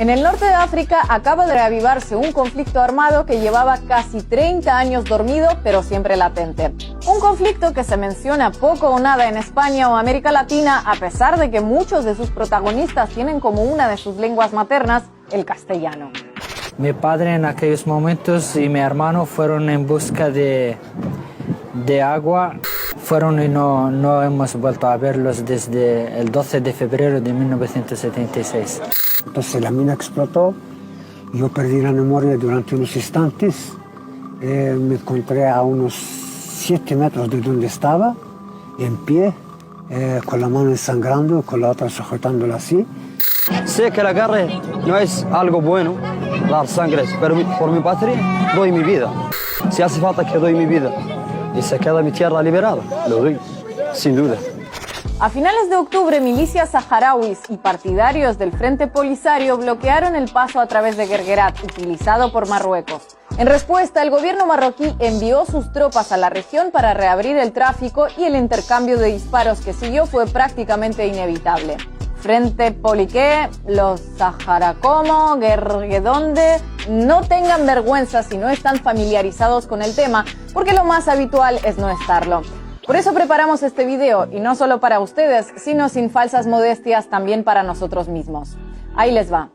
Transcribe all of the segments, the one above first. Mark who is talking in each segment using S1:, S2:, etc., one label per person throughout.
S1: En el norte de África acaba de reavivarse un conflicto armado que llevaba casi 30 años dormido, pero siempre latente. Un conflicto que se menciona poco o nada en España o América Latina, a pesar de que muchos de sus protagonistas tienen como una de sus lenguas maternas el castellano.
S2: Mi padre en aquellos momentos y mi hermano fueron en busca de agua. Fueron y no hemos vuelto a verlos desde el 12 de febrero de 1976.
S3: Entonces la mina explotó, yo perdí la memoria durante unos instantes, me encontré a unos 7 metros de donde estaba, en pie, con la mano ensangrando, con la otra sujetándola así.
S4: Sé que la guerra no es algo bueno, dar sangre, pero por mi patria doy mi vida. Si hace falta que doy mi vida y se queda mi tierra liberada, lo doy, sin duda.
S1: A finales de octubre, milicias saharauis y partidarios del Frente Polisario bloquearon el paso a través de Guerguerat, utilizado por Marruecos. En respuesta, el gobierno marroquí envió sus tropas a la región para reabrir el tráfico y el intercambio de disparos que siguió fue prácticamente inevitable. Frente Poliqué, los Saharacomo, Guerguedonde, no tengan vergüenza si no están familiarizados con el tema, porque lo más habitual es no estarlo. Por eso preparamos este video, y no solo para ustedes, sino sin falsas modestias también para nosotros mismos. Ahí les va.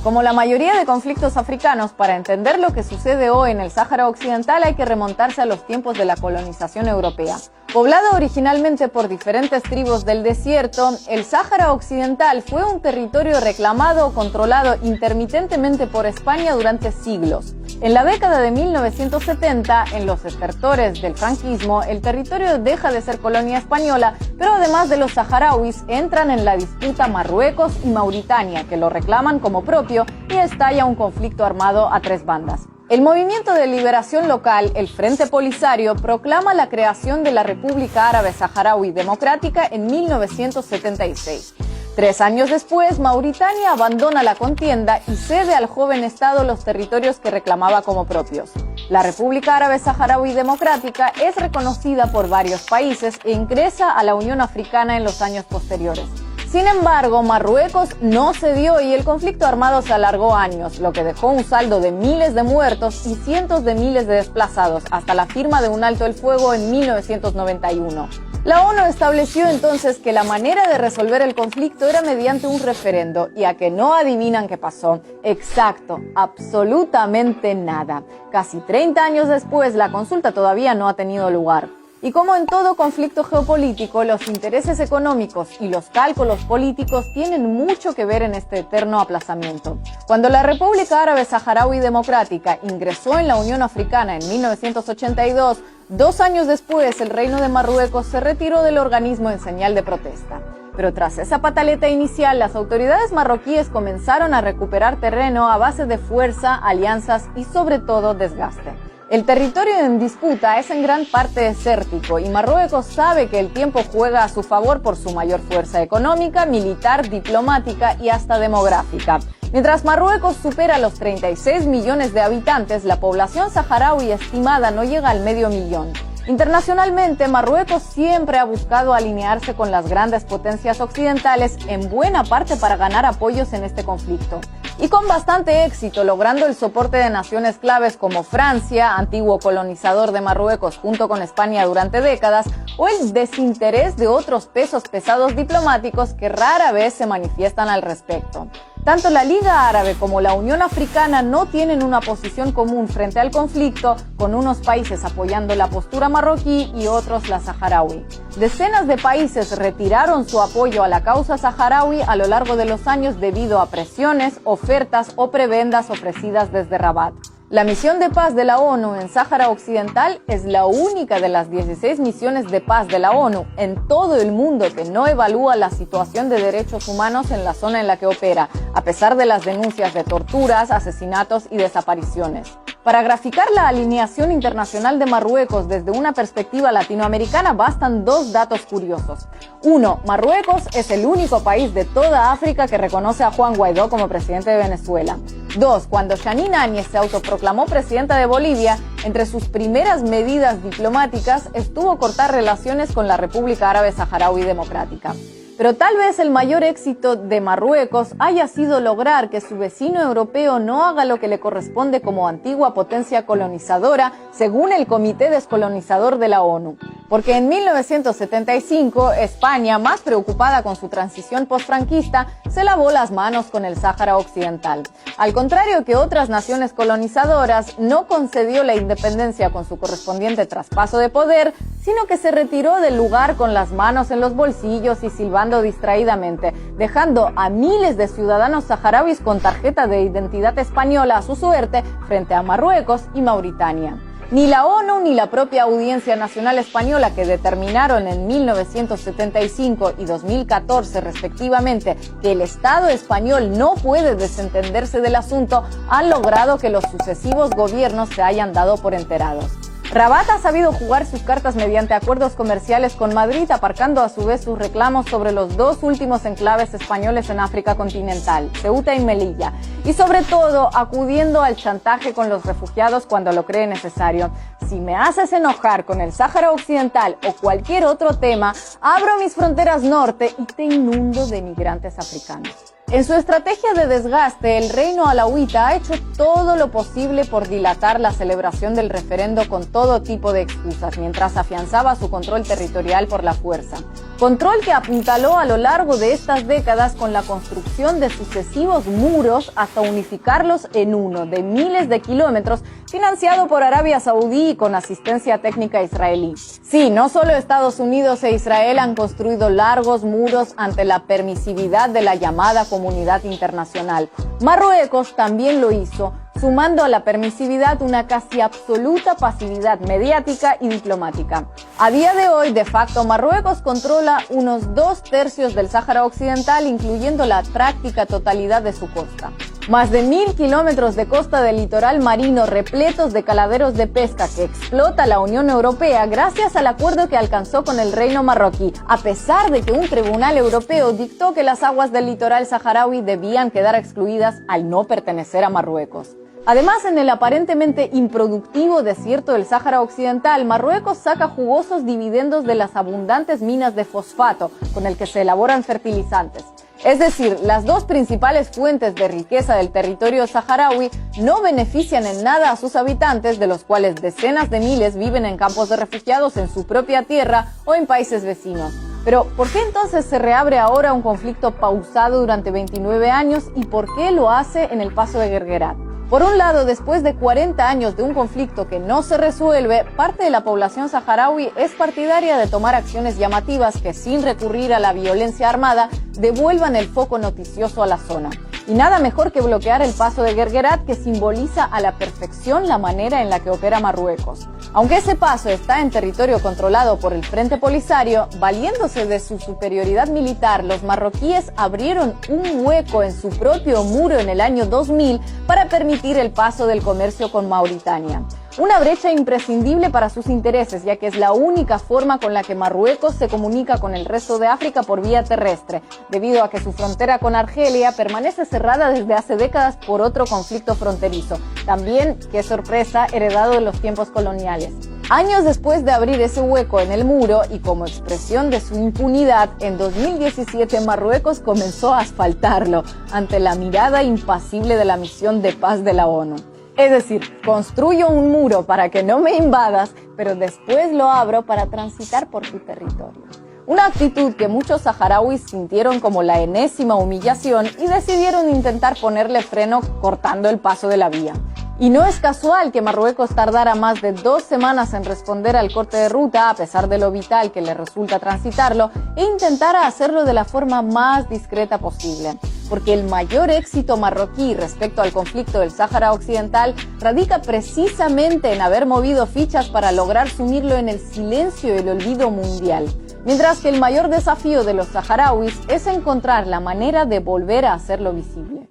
S1: Como la mayoría de conflictos africanos, para entender lo que sucede hoy en el Sáhara Occidental hay que remontarse a los tiempos de la colonización europea. Poblado originalmente por diferentes tribus del desierto, el Sáhara Occidental fue un territorio reclamado o controlado intermitentemente por España durante siglos. En la década de 1970, en los estertores del franquismo, el territorio deja de ser colonia española, pero además de los saharauis, entran en la disputa Marruecos y Mauritania, que lo reclaman como propio, y estalla un conflicto armado a 3 bandas. El movimiento de liberación local, el Frente Polisario, proclama la creación de la República Árabe Saharaui Democrática en 1976. 3 años después, Mauritania abandona la contienda y cede al joven Estado los territorios que reclamaba como propios. La República Árabe Saharaui Democrática es reconocida por varios países e ingresa a la Unión Africana en los años posteriores. Sin embargo, Marruecos no cedió y el conflicto armado se alargó años, lo que dejó un saldo de miles de muertos y cientos de miles de desplazados, hasta la firma de un alto el fuego en 1991. La ONU estableció entonces que la manera de resolver el conflicto era mediante un referendo, y a que no adivinan qué pasó. Exacto, absolutamente nada. Casi 30 años después, la consulta todavía no ha tenido lugar. Y como en todo conflicto geopolítico, los intereses económicos y los cálculos políticos tienen mucho que ver en este eterno aplazamiento. Cuando la República Árabe Saharaui Democrática ingresó en la Unión Africana en 1982, 2 años después el Reino de Marruecos se retiró del organismo en señal de protesta. Pero tras esa pataleta inicial, las autoridades marroquíes comenzaron a recuperar terreno a base de fuerza, alianzas y sobre todo desgaste. El territorio en disputa es en gran parte desértico y Marruecos sabe que el tiempo juega a su favor por su mayor fuerza económica, militar, diplomática y hasta demográfica. Mientras Marruecos supera los 36 millones de habitantes, la población saharaui estimada no llega al medio millón. Internacionalmente, Marruecos siempre ha buscado alinearse con las grandes potencias occidentales, en buena parte para ganar apoyos en este conflicto. Y con bastante éxito, logrando el soporte de naciones claves como Francia, antiguo colonizador de Marruecos junto con España durante décadas, o el desinterés de otros pesos pesados diplomáticos que rara vez se manifiestan al respecto. Tanto la Liga Árabe como la Unión Africana no tienen una posición común frente al conflicto, con unos países apoyando la postura marroquí y otros la saharaui. Decenas de países retiraron su apoyo a la causa saharaui a lo largo de los años debido a presiones, ofertas o prebendas ofrecidas desde Rabat. La misión de paz de la ONU en Sáhara Occidental es la única de las 16 misiones de paz de la ONU en todo el mundo que no evalúa la situación de derechos humanos en la zona en la que opera, a pesar de las denuncias de torturas, asesinatos y desapariciones. Para graficar la alineación internacional de Marruecos desde una perspectiva latinoamericana bastan 2 datos curiosos. 1. Marruecos es el único país de toda África que reconoce a Juan Guaidó como presidente de Venezuela. 2. Cuando Jeanine Áñez se autoproclamó presidenta de Bolivia, entre sus primeras medidas diplomáticas estuvo cortar relaciones con la República Árabe Saharaui Democrática. Pero tal vez el mayor éxito de Marruecos haya sido lograr que su vecino europeo no haga lo que le corresponde como antigua potencia colonizadora, según el Comité Descolonizador de la ONU. Porque en 1975, España, más preocupada con su transición postfranquista, se lavó las manos con el Sáhara Occidental. Al contrario que otras naciones colonizadoras, no concedió la independencia con su correspondiente traspaso de poder, sino que se retiró del lugar con las manos en los bolsillos y silbando distraídamente, dejando a miles de ciudadanos saharauis con tarjeta de identidad española a su suerte frente a Marruecos y Mauritania. Ni la ONU ni la propia Audiencia Nacional Española, que determinaron en 1975 y 2014 respectivamente que el Estado español no puede desentenderse del asunto, han logrado que los sucesivos gobiernos se hayan dado por enterados. Rabat ha sabido jugar sus cartas mediante acuerdos comerciales con Madrid, aparcando a su vez sus reclamos sobre los dos últimos enclaves españoles en África continental, Ceuta y Melilla, y sobre todo acudiendo al chantaje con los refugiados cuando lo cree necesario. Si me haces enojar con el Sáhara Occidental o cualquier otro tema, abro mis fronteras norte y te inundo de migrantes africanos. En su estrategia de desgaste, el reino alauita ha hecho todo lo posible por dilatar la celebración del referendo con todo tipo de excusas, mientras afianzaba su control territorial por la fuerza. Control que apuntaló a lo largo de estas décadas con la construcción de sucesivos muros hasta unificarlos en uno de miles de kilómetros, financiado por Arabia Saudí y con asistencia técnica israelí. Sí, no solo Estados Unidos e Israel han construido largos muros ante la permisividad de la llamada comunidad internacional. Marruecos también lo hizo, sumando a la permisividad una casi absoluta pasividad mediática y diplomática. A día de hoy, de facto, Marruecos controla unos 2/3 del Sáhara Occidental, incluyendo la práctica totalidad de su costa. Más de 1000 kilómetros de costa del litoral marino repletos de caladeros de pesca que explota la Unión Europea gracias al acuerdo que alcanzó con el reino marroquí, a pesar de que un tribunal europeo dictó que las aguas del litoral saharaui debían quedar excluidas al no pertenecer a Marruecos. Además, en el aparentemente improductivo desierto del Sáhara Occidental, Marruecos saca jugosos dividendos de las abundantes minas de fosfato con el que se elaboran fertilizantes. Es decir, las dos principales fuentes de riqueza del territorio saharaui no benefician en nada a sus habitantes, de los cuales decenas de miles viven en campos de refugiados en su propia tierra o en países vecinos. Pero, ¿por qué entonces se reabre ahora un conflicto pausado durante 29 años y por qué lo hace en el Paso de Guerguerat? Por un lado, después de 40 años de un conflicto que no se resuelve, parte de la población saharaui es partidaria de tomar acciones llamativas que, sin recurrir a la violencia armada, devuelvan el foco noticioso a la zona. Y nada mejor que bloquear el Paso de Guerguerat, que simboliza a la perfección la manera en la que opera Marruecos. Aunque ese paso está en territorio controlado por el Frente Polisario, valiéndose de su superioridad militar, los marroquíes abrieron un hueco en su propio muro en el año 2000 para permitir el paso del comercio con Mauritania. Una brecha imprescindible para sus intereses, ya que es la única forma con la que Marruecos se comunica con el resto de África por vía terrestre, debido a que su frontera con Argelia permanece cerrada desde hace décadas por otro conflicto fronterizo, también, qué sorpresa, heredado de los tiempos coloniales. Años después de abrir ese hueco en el muro y como expresión de su impunidad, en 2017 Marruecos comenzó a asfaltarlo ante la mirada impasible de la misión de paz de la ONU. Es decir, construyo un muro para que no me invadas, pero después lo abro para transitar por tu territorio. Una actitud que muchos saharauis sintieron como la enésima humillación y decidieron intentar ponerle freno cortando el paso de la vía. Y no es casual que Marruecos tardara más de 2 semanas en responder al corte de ruta, a pesar de lo vital que le resulta transitarlo, e intentara hacerlo de la forma más discreta posible. Porque el mayor éxito marroquí respecto al conflicto del Sáhara Occidental radica precisamente en haber movido fichas para lograr sumirlo en el silencio y el olvido mundial. Mientras que el mayor desafío de los saharauis es encontrar la manera de volver a hacerlo visible.